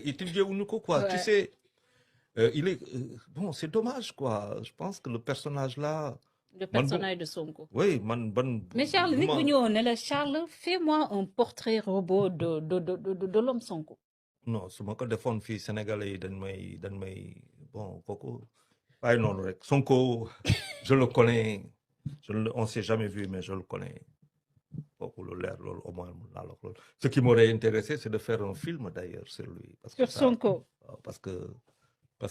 étudier ou quoi. Tu Ouais. sais, bon, c'est dommage, quoi. Je pense que le personnage là, Le man, bon, personnage de Sonko. oui, man, Mais Charles, Nick Bugno, on est là. Charles, fais-moi un portrait robot de l'homme Sonko. non, su ma ko defoon fii Sénégalais yi dañ may bon kooku waaye noonu rek Sonko je le connais on s'est jamais vu mais je le connais kooku lu leer loolu au moins mun naa la ko loolu. Ce qui m'aurait intéressé c'est de faire un film d'ailleurs sur lui parce que Sur ça Sonko. parce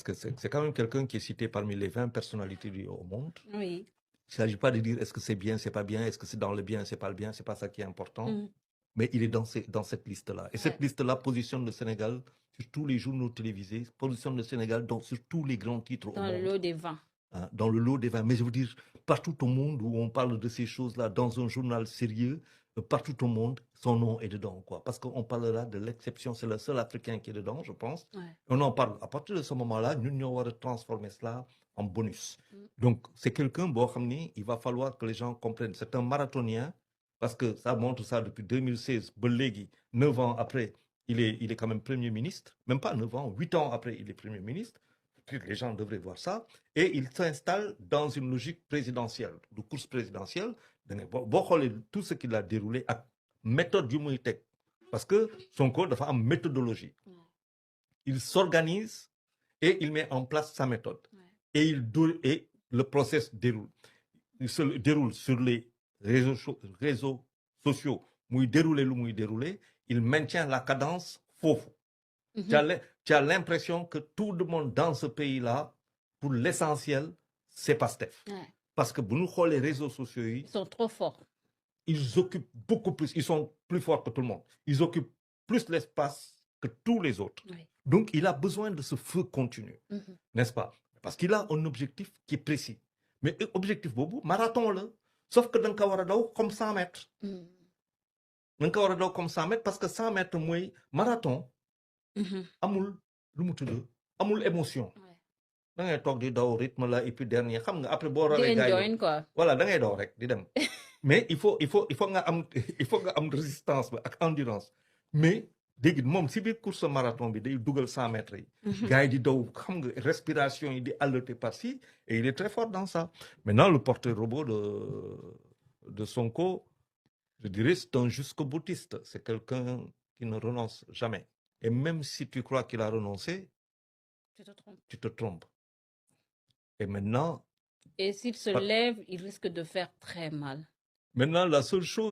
que c'est quand même quelqu'un qui est cité parmi les 20 personnalités au monde. Oui. Il ne s'agit pas de dire est-ce que c'est bien, c'est pas bien, est-ce que c'est dans le bien, c'est pas le bien, c'est pas ça qui est important. Mm. Mais il est dans cette liste-là. Et Ouais. cette liste-là positionne le Sénégal sur tous les journaux télévisés, positionne le Sénégal sur tous les grands titres Dans au le monde. lot des vents. Hein, dans le lot des 20. Mais je veux dire, partout au monde où on parle de ces choses-là, dans un journal sérieux, partout au monde, son nom est dedans. Quoi. Parce qu'on parlera de l'exception, c'est le seul Africain qui est dedans, je pense. Ouais. On en parle. À partir de ce moment-là, nous on va transformer cela en bonus. Mm. Donc, c'est quelqu'un, bon, il va falloir que les gens comprennent. C'est un marathonien, parce que ça montre ça depuis 2016. Belegui, 9 ans après, il est quand même Premier ministre. Même pas 9 ans, 8 ans après, il est Premier ministre. Les gens devraient voir ça. Et il s'installe dans une logique présidentielle, de course présidentielle. Tout ce qu'il a déroulé à méthode du Mouitek. Parce que son code a une méthodologie. Ouais. Il s'organise et il met en place sa méthode. Ouais. Et le process déroule. Il se déroule sur les réseaux sociaux. Il maintient la cadence fausse. Mm-hmm. Tu as l'impression que tout le monde dans ce pays-là, pour l'essentiel, c'est Pastef. Ouais. Parce que nous, les réseaux sociaux, ils sont trop forts. Ils occupent beaucoup plus, ils sont plus forts que tout le monde. Ils occupent plus l'espace que tous les autres. Oui. Donc, il a besoin de ce feu continu, n'est-ce pas? Parce qu'il a un objectif qui est précis. Mais objectif bobo, marathon là. Sauf que dans le comme 100 mètres. Dans le comme 100 mètres, parce que 100 mètres, moi, marathon, amul, amul émotion. Da ngay tok di daw rythme là et puis dernier xam nga après bo rawé gaay quoi. Voilà, da ngay daw rek di dem. Mais il faut nga am il faut nga am résistance ak endurance. Mais dégg mom ci biir course marathon bi day dougal 100 mètres yi. Gaay di daw xam nga respiration yi di haleter par-ci et il est très fort dans ça. Maintenant le porteur robot de Sonko, je dirais c'est un jusqu'au boutiste, c'est quelqu'un qui ne renonce jamais. Et même si tu crois qu'il a renoncé, tu te trompes. Et maintenant... Et s'il se lève, il risque de faire très mal. Maintenant, la seule chose